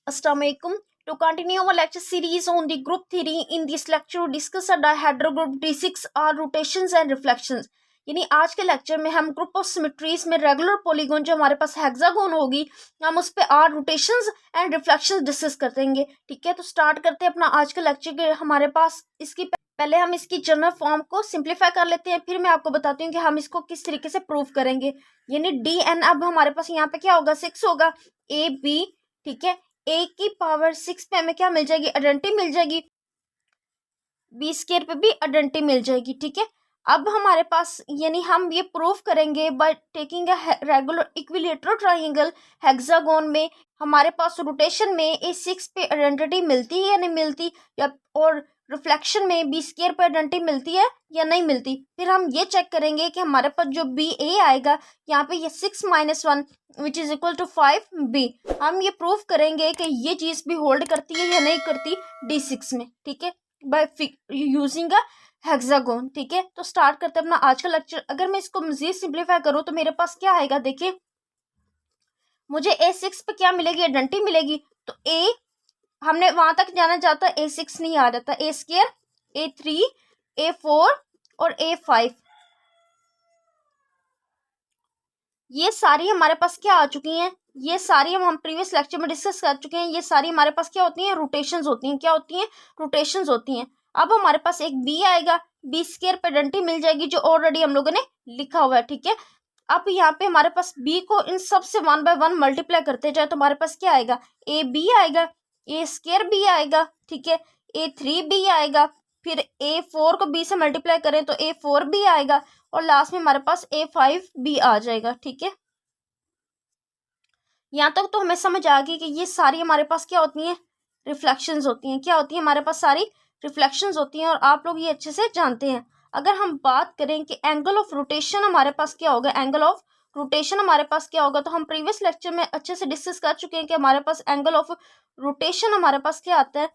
Assalamualaikum. To continue our lecture series on the group theory, in this lecture we discuss a dihedral group D6 are rotations and reflections. यानी आज के lecture में हम group of symmetries में regular polygon जो हमारे पास hexagon होगी हम उस पे are rotations and reflections discuss कर देंगे. ठीक है, तो स्टार्ट करते हैं अपना आज का लेक्चर के. हमारे पास इसकी पहले हम इसकी जनरल फॉर्म को सिंप्लीफाई कर लेते हैं, फिर मैं आपको बताती हूँ कि हम इसको किस तरीके से प्रूव करेंगे. यानी डी एन अब हमारे पास यहाँ पे क्या होगा 6 होगा ए बी. ठीक है, ए की पावर 6 पे हमें क्या मिल जाएगी आइडेंटिटी मिल जाएगी, बी स्क्वायर पे भी आइडेंटिटी मिल जाएगी. ठीक है, अब हमारे पास यानी हम ये प्रूव करेंगे by taking a regular equilateral triangle hexagon में हमारे पास रोटेशन में ए 6 पे आइडेंटिटी मिलती है या नहीं मिलती, या और रिफ्लेक्शन में बी स्क्वायर पे आइडेंटिटी मिलती है या नहीं मिलती. फिर हम ये चेक करेंगे कि हमारे पास जो बी ए आएगा यहाँ पे ये 6 - 1 which is equal to 5 B. हम ये प्रूव करेंगे कि ये चीज़ भी होल्ड करती है या नहीं करती D6 में. ठीक है, बाय यूजिंग अ हेक्सागोन. ठीक है, तो स्टार्ट करते हैं अपना आज का लेक्चर. अगर मैं इसको मजीद सिंप्लीफाई करूँ तो मेरे पास क्या आएगा, देखिए मुझे A6 पे क्या मिलेगी आइडेंटिटी मिलेगी. तो ए हमने वहां तक जाना चाहता है A6 नहीं आ जाता, ए स्क्वायर A3 A4 और A5 ये सारी हमारे पास क्या आ चुकी हैं, ये सारी हम प्रीवियस लेक्चर में डिस्कस कर चुके हैं. ये सारी हमारे पास क्या होती हैं रोटेशंस होती हैं. क्या होती हैं रोटेशंस होती हैं. अब हमारे पास एक बी आएगा, बी स्क्वायर पे आइडेंटिटी मिल जाएगी जो ऑलरेडी हम लोगों ने लिखा हुआ है. ठीक है, अब यहाँ पे हमारे पास बी को इन सब से 1 बाय 1 मल्टीप्लाई करते जाए तो हमारे पास क्या आएगा ए बी आएगा, ए स्क्वायर बी आएगा. ठीक है, A3 बी आएगा, फिर A4 को बी से मल्टीप्लाई करें तो A4 भी आएगा और लास्ट में हमारे पास A5 भी आ जाएगा. ठीक है, यहाँ तक तो हमें समझ आ गई कि ये सारी हमारे पास क्या होती हैं रिफ्लेक्शंस होती हैं. क्या होती हैं हमारे पास सारी रिफ्लेक्शंस होती हैं और आप लोग ये अच्छे से जानते हैं. अगर हम बात करें कि एंगल ऑफ रोटेशन हमारे पास क्या होगा, एंगल ऑफ रोटेशन हमारे पास क्या होगा, तो हम प्रीवियस लेक्चर में अच्छे से डिस्कस कर चुके हैं कि हमारे पास एंगल ऑफ रोटेशन हमारे पास क्या आता है,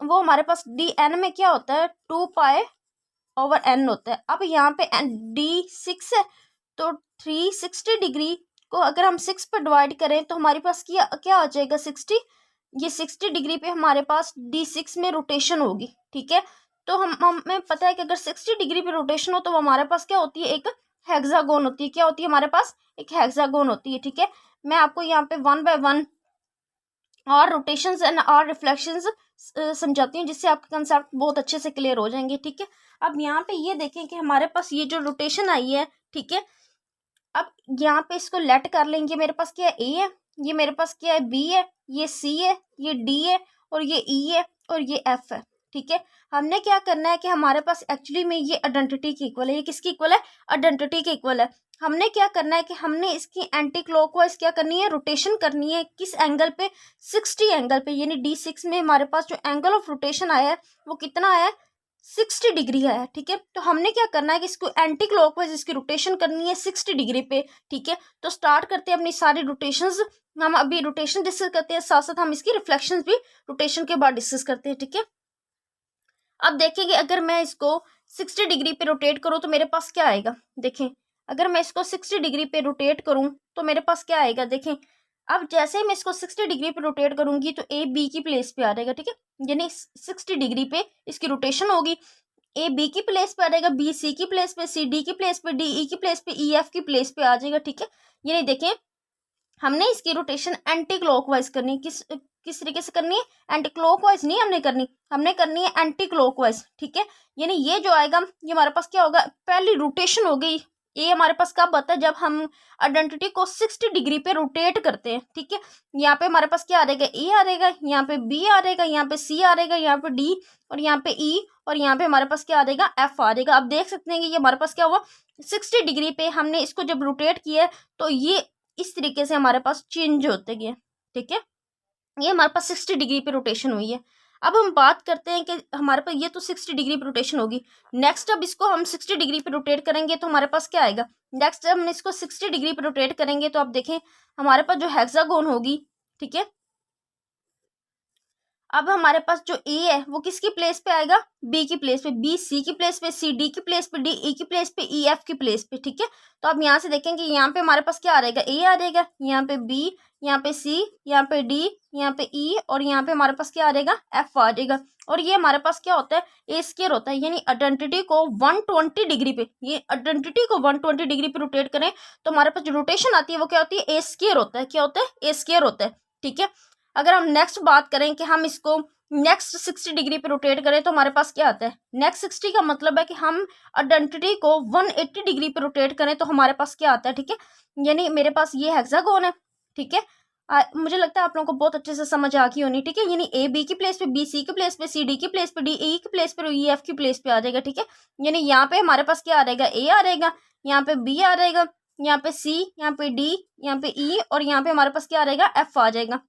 वो हमारे पास डी एन में क्या होता है 2π/n होता है. अब यहाँ पे D6 है तो 360 डिग्री को अगर हम 6 पर डिवाइड करें तो हमारे पास क्या क्या आ जाएगा 60. ये 60 डिग्री पे हमारे पास D6 में रोटेशन होगी. ठीक है, तो हमें पता है कि अगर 60 डिग्री पे रोटेशन हो तो हमारे पास क्या होती है एक हेक्सागोन होती है. क्या होती है हमारे पास एक हेक्सागोन होती है. ठीक है, मैं आपको यहाँ पे 1 बाय 1 और रोटेशंस एंड और रिफ्लेक्शंस समझाती हूँ जिससे आपके कंसेप्ट बहुत अच्छे से क्लियर हो जाएंगे. ठीक है, अब यहाँ पे ये देखें कि हमारे पास ये जो रोटेशन आई है. ठीक है, अब यहाँ पे इसको लेट कर लेंगे. मेरे पास क्या है ए है, ये मेरे पास क्या है बी है, ये सी है, ये डी है और ये ई है और ये एफ है. ठीक है, हमने क्या करना है कि हमारे पास एक्चुअली में ये आइडेंटिटी के इक्वल है. ये किसकी इक्वल है आइडेंटिटी के इक्वल है. हमने क्या करना है कि हमने इसकी एंटी क्लॉकवाइज क्या करनी है रोटेशन करनी है. किस एंगल पे 60 एंगल पे. यानी D6 में हमारे पास जो एंगल ऑफ रोटेशन आया है वो कितना आया है 60 डिग्री है. ठीक है, तो हमने क्या करना है कि इसको एंटी क्लॉकवाइज इसकी रोटेशन करनी है 60 डिग्री पे. ठीक है, तो स्टार्ट करते हैं अपनी सारी रोटेशंस. हम अभी रोटेशन डिस्कस करते हैं, साथ साथ हम इसकी रिफ्लेक्शंस भी रोटेशन के बाद डिस्कस करते हैं. ठीक है, अब देखेंगे अगर मैं इसको 60 डिग्री पे रोटेट करूँ तो मेरे पास क्या आएगा. देखें अगर मैं इसको 60 डिग्री पे रोटेट करूँ तो मेरे पास क्या आएगा. देखें अब जैसे ही मैं इसको 60 डिग्री पे रोटेट करूंगी तो ए बी की प्लेस पे आ जाएगा. ठीक है, यानी 60 डिग्री पे इसकी रोटेशन होगी. ए बी की प्लेस पे आ जाएगा, बी सी की प्लेस पे, सी डी की प्लेस पे, डी ई की प्लेस पे, ई एफ की प्लेस पे आ जाएगा. ठीक है, यानी देखें हमने इसकी रोटेशन एंटी क्लॉकवाइज करनी है. किस तरीके से करनी है एंटी क्लॉकवाइज नहीं हमने करनी है एंटी क्लॉकवाइज. ठीक है, यानी ये जो आएगा ये हमारे पास क्या होगा पहली रोटेशन हो गई. ये हमारे पास कब आता है जब हम आइडेंटिटी को 60 डिग्री पे रोटेट करते हैं. ठीक है, यहाँ पे हमारे पास क्या आ रहेगा ए आ रहेगा, यहाँ पे बी आ रहेगा, यहाँ पे सी आ रहेगा, यहाँ पे डी और यहाँ पे ई और यहाँ पे हमारे पास क्या आ रहेगा एफ आ रहेगा. आप देख सकते हैं कि ये हमारे पास क्या हुआ 60 डिग्री पे हमने इसको जब रोटेट किया है तो ये इस तरीके से हमारे पास चेंज होते गए. ठीक है, ये हमारे पास 60 डिग्री पे रोटेशन हुई है. अब हम बात करते हैं कि हमारे पास ये तो 60 डिग्री पे रोटेशन होगी. नेक्स्ट अब इसको हम 60 डिग्री पे रोटेट करेंगे तो हमारे पास क्या आएगा. नेक्स्ट हम इसको 60 डिग्री पे रोटेट करेंगे तो आप देखें हमारे पास जो हेक्सागोन होगी. ठीक है, अब हमारे पास जो ए है वो किसकी प्लेस पे आएगा, बी की प्लेस पे, बी सी की प्लेस पे, सी डी की प्लेस पे, डी ई की प्लेस पे, ई एफ की प्लेस पे, ठीक है। तो अब यहाँ से देखेंगे यहाँ पे हमारे पास क्या आ रहेगा, ए आ रहेगा, यहाँ पे बी, यहाँ पे सी, यहाँ पे डी, यहाँ पे ई, और यहाँ पे हमारे पास क्या आ रहेगा, एफ आ जाएगा। और ये हमारे पास क्या होता है, ए स्क्वायर होता है, यानी आइडेंटिटी को 120 डिग्री पे, ये आइडेंटिटी को 120 डिग्री पे रोटेट करें तो हमारे पास जो रोटेशन आती है वो क्या होती है, ए स्क्वायर होता है। क्या होता है, ए स्क्वायर होता है, ठीक है। अगर हम नेक्स्ट बात करें कि हम इसको नेक्स्ट 60 डिग्री पे रोटेट करें तो हमारे पास क्या आता है, नेक्स्ट 60 का मतलब है कि हम आइडेंटिटी को 180 डिग्री पे रोटेट करें तो हमारे पास क्या आता है, ठीक है। यानी मेरे पास ये हेक्सागोन है, ठीक है। मुझे लगता है आप लोगों को बहुत अच्छे से समझ आ गई होनी, ठीक है। यानी ए बी की प्लेस पे, बी सी की प्लेस पे, सी डी की प्लेस पे, डी ई की प्लेस पे, ई एफ की प्लेस पे आ जाएगा, ठीक है। यानी यहाँ पे हमारे पास क्या आ रहेगा, ए आ रहेगा, यहाँ पे बी आ रहेगा, यहाँ पे सी, यहाँ पे डी, यहाँ पे ई, और यहाँ पे हमारे पास क्या आ रहेगा, एफ आ जाएगा।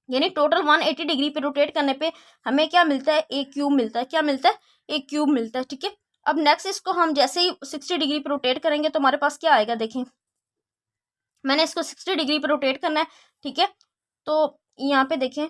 यानी टोटल 180 डिग्री पे रोटेट करने पे हमें क्या मिलता है, ए क्यूब मिलता है। क्या मिलता है, ए क्यूब मिलता है, ठीक है। अब नेक्स्ट इसको हम जैसे ही 60 डिग्री पे रोटेट करेंगे तो हमारे पास क्या आएगा, देखें मैंने इसको 60 डिग्री पे रोटेट करना है, ठीक है। तो यहाँ पे देखें,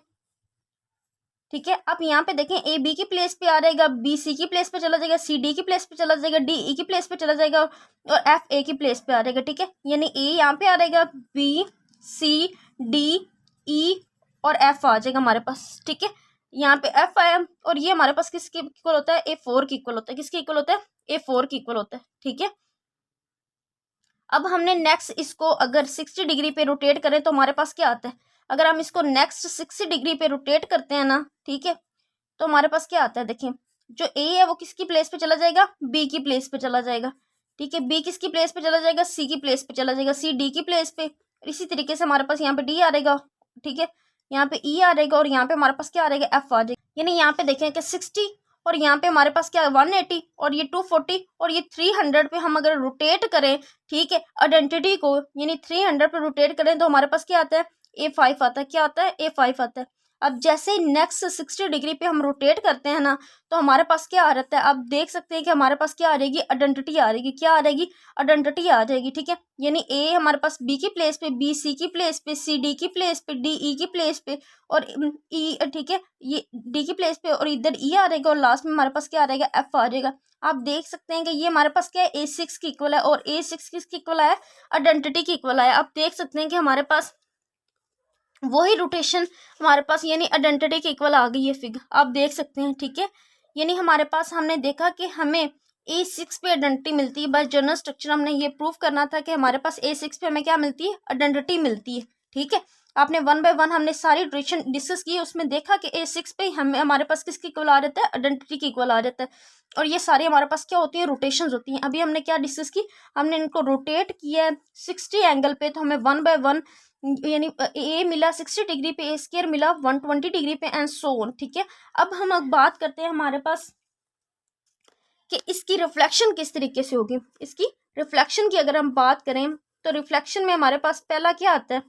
ठीक है। अब यहाँ पे देखें ए बी की प्लेस पे आ जाएगा, बी सी की प्लेस पे चला जाएगा, सी डी की प्लेस पे चला जाएगा, डी ई की प्लेस पे चला जाएगा, और एफ ए की प्लेस पे आ जाएगा, ठीक है। यानी ए यहाँ पे आ जाएगा, बी सी डी ई और एफ आ जाएगा हमारे पास, ठीक है। यहाँ पे एफ आया और ये हमारे पास किसके इक्वल होता है, A4 की इक्वल होता है। किसके इक्वल होता है, A4 की इक्वल होता है, ठीक है। अब हमने नेक्स्ट इसको अगर 60 डिग्री पे रोटेट करें तो हमारे पास क्या आता है, अगर हम इसको नेक्स्ट 60 डिग्री पे रोटेट करते हैं ना, ठीक है, तो हमारे पास क्या आता है, देखें जो ए है वो किसकी प्लेस पे चला जाएगा, बी की प्लेस पे चला जाएगा, ठीक है। बी किसकी प्लेस पे चला जाएगा, सी की प्लेस पे चला जाएगा, सी डी की प्लेस पे। इसी तरीके से हमारे पास यहाँ पे डी आ रहेगा, ठीक है, यहाँ पे ई आ रहेगा, और यहाँ पे हमारे पास क्या आ रहेगा, एफ आ जाएगा। यानी यहाँ पे देखें कि 60 और यहाँ पे हमारे पास क्या है 180 और ये 240 और ये 300 पे हम अगर रोटेट करें, ठीक है, आइडेंटिटी को यानी 300 पे रोटेट करें तो हमारे पास क्या आता है, A5 आता है। क्या आता है, A5 आता है। अब जैसे ही नेक्स्ट 60 डिग्री पे हम रोटेट करते हैं ना तो हमारे पास क्या आ जाता है, आप देख सकते हैं कि हमारे पास क्या आ रहेगी, आइडेंटिटी आ रहेगी। क्या आ रहेगी, आइडेंटिटी आ जाएगी, ठीक है। यानी ए हमारे पास बी की प्लेस पे, बी सी की प्लेस पे, सी डी की प्लेस पे, डी ई की प्लेस पे, और ई, ठीक है, ये डी की प्लेस पे, और इधर ई आ रहेगा, और लास्ट में हमारे पास क्या आ रहेगा, एफ आ जाएगा। आप देख सकते हैं कि ये हमारे पास क्या है, A6 की इक्वल है, और A6 किसकी इक्वल है, आइडेंटिटी की इक्वल है। आप देख सकते हैं कि हमारे पास वही रोटेशन हमारे पास यानी आइडेंटिटी के इक्वल आ गई है फिगर, आप देख सकते हैं, ठीक है। यानी हमारे पास हमने देखा कि हमें A6 पे आइडेंटिटी मिलती है। बस जनरल स्ट्रक्चर हमने ये प्रूव करना था कि हमारे पास A6 पे हमें क्या मिलती है, आइडेंटिटी मिलती है, ठीक है। आपने 1 बाय 1 हमने सारी रोटेशन डिस्कस की, उसमें देखा कि A6 पे हमें हमारे पास किसकी इक्वल आ जाता है, आइडेंटिटी की इक्वल आ जाता है। और ये सारी हमारे पास क्या होती है, रोटेशंस होती हैं। अभी हमने क्या डिस्कस की, हमने इनको रोटेट किया है 60 एंगल पे, तो हमें 1 बाय 1 यानी ए मिला 60 डिग्री पे, ए स्क्वायर मिला 120 डिग्री पे, एंड सो ऑन, ठीक है। अब बात करते हैं हमारे पास कि इसकी रिफ्लेक्शन किस तरीके से होगी। इसकी रिफ्लेक्शन की अगर हम बात करें तो रिफ्लेक्शन में हमारे पास पहला क्या आता है,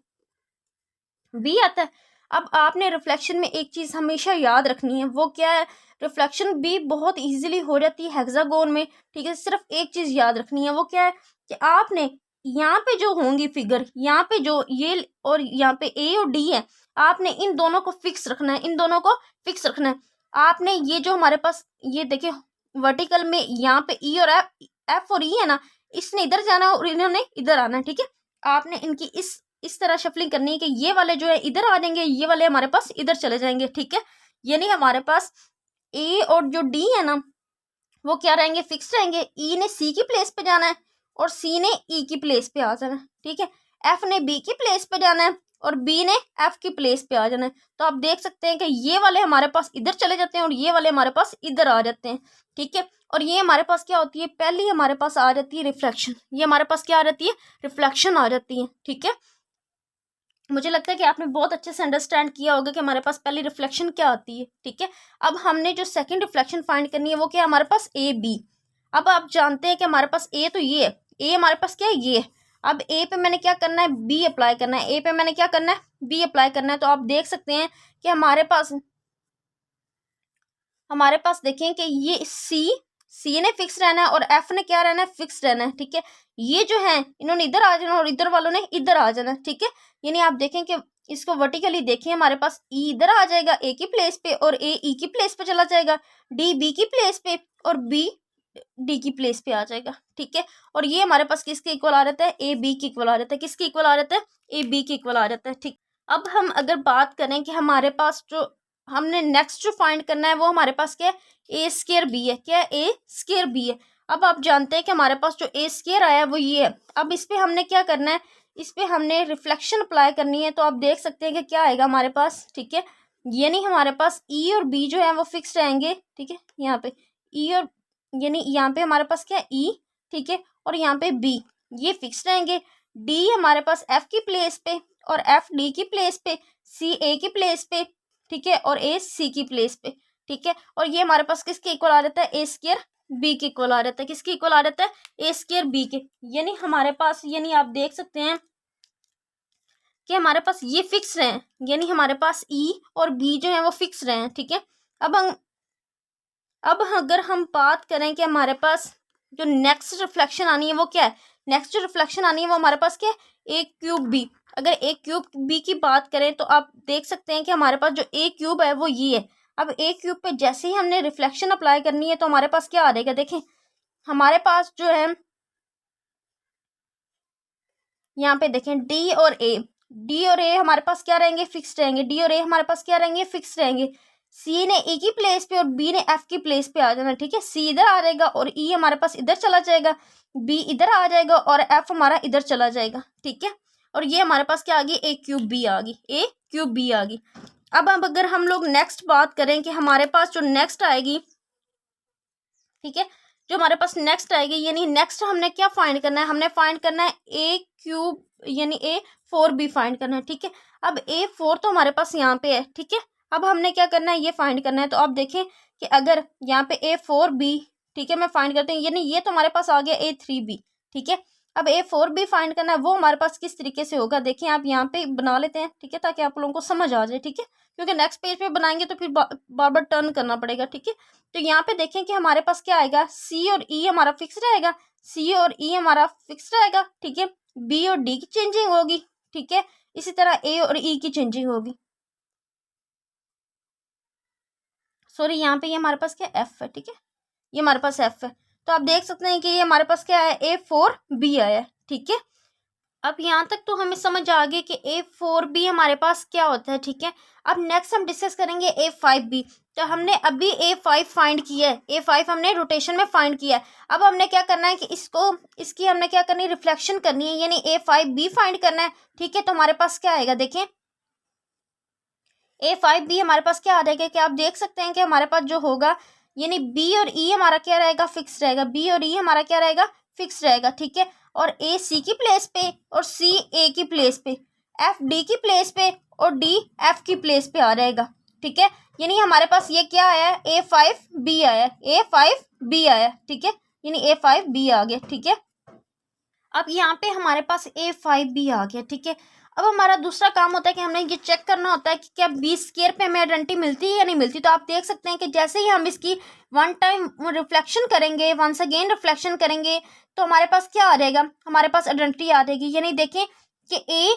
बी आता है। अब आपने रिफ्लेक्शन में एक चीज़ हमेशा याद रखनी है, वो क्या है, रिफ्लेक्शन भी बहुत इजीली हो जाती है हेक्सागोन में, ठीक है। सिर्फ एक चीज़ याद रखनी है, वो क्या है कि आपने यहाँ पे जो होंगी फिगर, यहाँ पे जो ये और यहाँ पे ए और डी है, आपने इन दोनों को फिक्स रखना है, इन दोनों को फिक्स रखना है। आपने ये जो हमारे पास ये देखिए वर्टिकल में यहाँ पे ई और एफ और ई है ना, इसने इधर जाना और इन्होंने इधर आना है, ठीक है। आपने इनकी इस तरह शफलिंग करनी है कि ये वाले जो है इधर आ जाएंगे, ये वाले हमारे पास इधर चले जाएंगे, ठीक है। यानी हमारे पास ए और जो डी है ना वो क्या रहेंगे, फिक्स रहेंगे। ई ने सी की प्लेस पे जाना है और सी ने ई की प्लेस पे आ जाना है, ठीक है। एफ ने बी की प्लेस पे जाना है और बी ने एफ की प्लेस पे आ जाना है। तो आप देख सकते हैं कि ये वाले हमारे पास इधर चले जाते हैं और ये वाले हमारे पास इधर आ जाते हैं, ठीक है। और ये हमारे पास क्या होती है, पहली हमारे पास आ जाती है रिफ्लेक्शन। ये हमारे पास क्या आ जाती है, रिफ्लेक्शन आ जाती है, ठीक है। मुझे लगता है कि आपने बहुत अच्छे से अंडरस्टैंड किया होगा कि हमारे पास पहली रिफ्लेक्शन क्या आती है, ठीक है। अब हमने जो सेकंड रिफ्लेक्शन फाइंड करनी है वो क्या है, हमारे पास ए बी। अब आप जानते हैं कि हमारे पास ए तो ये है, ए हमारे पास क्या है, ये है। अब ए पे मैंने क्या करना है, बी अप्लाई करना है। ए पे मैंने क्या करना है, बी अप्लाई करना है। तो आप देख सकते हैं कि हमारे पास देखें कि ये सी ने फिक्स रहना है और एफ ने क्या रहना है, फिक्स रहना है, ठीक है। ये जो है इन्होंने इधर आ जाना और इधर वालों ने इधर आ जाना, ठीक है। यानी आप देखें कि इसको वर्टिकली देखें, हमारे पास ई इधर आ जाएगा ए की प्लेस पे और ए ई की प्लेस पे चला जाएगा, डी बी की प्लेस पे और बी डी की प्लेस पे आ जाएगा, ठीक है। और ये हमारे पास किसके इक्वल आ जाता है, ए बी के इक्वल आ जाता है। किसके इक्वल आ जाता है, ए बी के इक्वल आ जाता है, ठीक। अब हम अगर बात करें कि हमारे पास जो हमने नेक्स्ट जो फाइंड करना है वो हमारे पास क्या है, ए स्केयर बी है। क्या है, ए स्केयर बी है। अब आप जानते हैं कि हमारे पास जो ए स्केयर आया है वो ये है। अब इस पे हमने क्या करना है, इस पे हमने रिफ्लेक्शन अप्लाई करनी है। तो आप देख सकते हैं कि क्या आएगा हमारे पास, ठीक है। यानी हमारे पास ई और बी जो है वो फिक्स रहेंगे, ठीक है। यहाँ पे ई और यानी यहाँ पे हमारे पास क्या है, ई, ठीक है, और यहाँ पे बी, ये फिक्स रहेंगे। डी हमारे पास एफ की प्लेस पे और एफ डी की प्लेस पे, सी ए की प्लेस पे, ठीक है, और ए सी की प्लेस पे, ठीक है। और ये हमारे पास किसके इक्वल आ जाता है, ए स्केयर बी के इक्वल आ जाता है। किसके इक्वल आ जाता है, ए स्केयर बी के। यानी हमारे पास, यानी आप देख सकते हैं कि हमारे पास ये फिक्स रहे हैं, यानी हमारे पास ई और बी जो है वो फिक्स रहे हैं, ठीक है। अब अगर हम बात करें कि हमारे पास जो नेक्स्ट रिफ्लेक्शन आनी है वो क्या है, नेक्स्ट जो रिफ्लेक्शन आनी है वो हमारे पास क्या है, ए क्यूब बी। अगर ए क्यूब बी की बात करें तो आप देख सकते हैं कि हमारे पास जो ए क्यूब है वो ये है। अब ए क्यूब पे जैसे ही हमने रिफ्लेक्शन अप्लाई करनी है तो हमारे पास क्या आ जाएगा, देखें हमारे पास जो है यहाँ पे देखें डी और ए हमारे पास क्या रहेंगे, फिक्स रहेंगे। डी और ए हमारे पास क्या रहेंगे, फिक्स रहेंगे। सी ने ए की प्लेस पे और बी ने एफ की प्लेस पे आ जाना, ठीक है। सी इधर आ जाएगा और ई हमारे पास इधर चला जाएगा, बी इधर आ जाएगा और एफ हमारा इधर चला जाएगा, ठीक है। और ये हमारे पास क्या आ गई, ए क्यूब बी आ गई, ए क्यूब बी आ गई। अब अगर हम लोग नेक्स्ट बात करें कि हमारे पास जो नेक्स्ट आएगी, ठीक है, जो हमारे पास नेक्स्ट आएगी, यानी नेक्स्ट हमने क्या फाइंड करना है, हमने फाइंड करना है ए क्यूब यानी ए फोर बी फाइंड करना है, ठीक है। अब ए फोर तो हमारे पास यहाँ पे है, ठीक है। अब हमने क्या करना है, ये फाइंड करना है। तो आप देखें कि अगर यहाँ पे ए फोर बी, ठीक है, मैं फाइंड करती हूँ, यानी ये तो हमारे पास आ गया ए थ्री बी, ठीक है। अब ए फोर बी फाइंड करना है, वो हमारे पास किस तरीके से होगा, देखिए आप यहाँ पे बना लेते हैं, ठीक है, ताकि आप लोगों को समझ आ जाए, ठीक है। क्योंकि नेक्स्ट पेज पे बनाएंगे तो फिर बार बार टर्न करना पड़ेगा, ठीक है। तो यहाँ पे देखें कि हमारे पास क्या आएगा, सी और ई हमारा फिक्स रहेगा, सी और ई हमारा फिक्स रहेगा, ठीक है। बी और डी की चेंजिंग होगी, ठीक है। इसी तरह ए और ई की चेंजिंग होगी। सॉरी, यहाँ पे ये हमारे पास क्या एफ है, ठीक है, ये हमारे पास एफ है। तो आप देख सकते हैं कि ये हमारे पास क्या है, ए फोर बी आया है, ठीक है। अब यहाँ तक तो हमें समझ आ गई कि ए फोर बी हमारे पास क्या होता है, ठीक है। अब नेक्स्ट हम डिस्कस करेंगे ए फाइव बी। तो हमने अभी ए फाइव फाइंड किया है, ए फाइव हमने रोटेशन में फाइंड किया है। अब हमने क्या करना है कि इसकी हमने क्या करनी है, रिफ्लेक्शन करनी है, यानी ए फाइव बी फाइंड करना है, ठीक है। तो हमारे पास क्या आएगा, देखें ए फाइव बी हमारे पास क्या आ जाएगा कि आप देख सकते हैं कि हमारे पास जो होगा, यानी बी और ई हमारा क्या रहेगा, फिक्स रहेगा। बी और ई हमारा क्या रहेगा, फिक्स रहेगा, ठीक है। और ए सी की प्लेस पे और सी ए की प्लेस पे, एफ डी की प्लेस पे और डी एफ की प्लेस पे आ जाएगा, ठीक है। यानी हमारे पास ये क्या आया है, ए फाइव बी आया, ए फाइव बी आया, ठीक है। यानी ए फाइव बी आ गया, ठीक है। अब यहाँ पे हमारे पास ए फाइव बी आ गया, ठीक है। अब हमारा दूसरा काम होता है कि हमने ये चेक करना होता है कि क्या बी स्केयर पे हमें आइडेंटिटी मिलती है या नहीं मिलती। तो आप देख सकते हैं कि जैसे ही हम इसकी वन टाइम रिफ्लेक्शन करेंगे, वंस अगेन रिफ्लेक्शन करेंगे, तो हमारे पास क्या आ जाएगा, हमारे पास आइडेंटिटी आ जाएगी। यानी देखें कि ए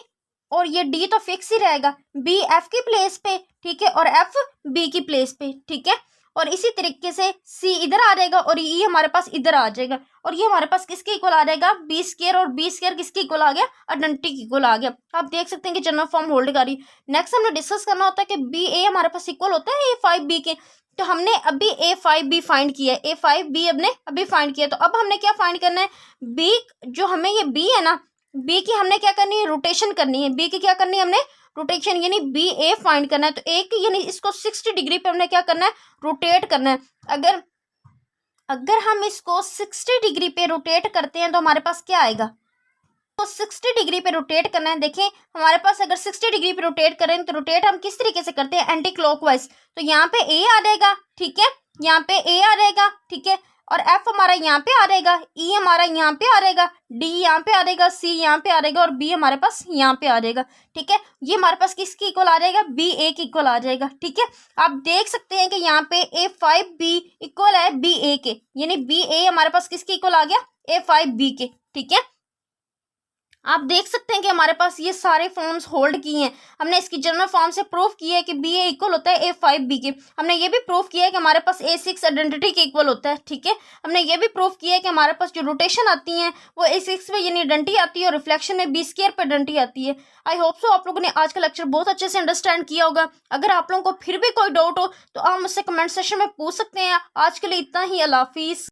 और ये डी तो फिक्स ही रहेगा, बी एफ की प्लेस पे, ठीक है, और एफ बी की प्लेस पे, ठीक है। और इसी तरीके से सी इधर आ जाएगा और ई हमारे पास इधर आ जाएगा। और ये हमारे पास किसके इक्वल आ जाएगा, बी स्केयर, और बी स्केयर किसके इक्वल आ गया, आइडेंटिटी के इक्वल आ गया। आप देख सकते हैं कि जनरल फॉर्म होल्ड करी। नेक्स्ट हमने डिस्कस करना होता है कि बी ए हमारे पास इक्वल होता है ए फाइव बी के। तो हमने अभी ए फाइव बी फाइंड किया है, ए फाइव बी हमने अभी फाइंड किया। तो अब हमने क्या फाइंड करना है, बी जो हमें ये बी है ना, बी की हमने क्या करनी है, रोटेशन करनी है। बी की क्या करनी है हमने, रोटेशन, यानी बी ए फाइंड करना है। तो ए की यानी इसको 60 डिग्री पे हमने क्या करना है, रोटेट करना है। अगर हम इसको 60 डिग्री पे रोटेट करते हैं तो हमारे पास क्या आएगा, तो 60 डिग्री पे रोटेट करना है। देखें हमारे पास अगर 60 डिग्री पे रोटेट करें तो रोटेट हम किस तरीके से करते हैं, एंटी क्लॉकवाइज। तो यहाँ पे ए आ जाएगा, ठीक है, यहाँ पे ए आ जाएगा, ठीक है, और एफ हमारा यहाँ पे आ जाएगा, ई हमारा यहाँ पे आ जाएगा, डी यहाँ पे आ जाएगा, सी यहाँ पे आ जाएगा और बी हमारे पास यहाँ पे आ जाएगा, ठीक है। ये हमारे पास किसकी इक्वल आ जाएगा, बी ए की इक्वल आ जाएगा, ठीक है। आप देख सकते हैं कि यहाँ पे ए फाइव बी इक्वल है बी ए के, यानी बी ए हमारे पास किसकी इक्वल आ गया, ए फाइव बी के, ठीक है। आप देख सकते हैं कि हमारे पास ये सारे फॉर्म्स होल्ड किए हैं। हमने इसकी जनरल फॉर्म से प्रूफ किया है कि बी ए इक्वल होता है A5B के। हमने ये भी प्रूफ किया है कि हमारे पास A6 आइडेंटिटी के इक्वल होता है, ठीक है। हमने ये भी प्रूफ किया है कि हमारे पास जो रोटेशन आती है वो A6 में यानी आइडेंटिटी आती है और रिफ्लेक्शन में B स्क्वायर पे आइडेंटिटी आती है। आई होप सो आप लोगों ने आज का लेक्चर बहुत अच्छे से अंडरस्टैंड किया होगा। अगर आप लोगों को फिर भी कोई डाउट हो तो आप मुझसे कमेंट सेक्शन में पूछ सकते हैं। आज के लिए इतना ही, अल्लाह हाफिज़।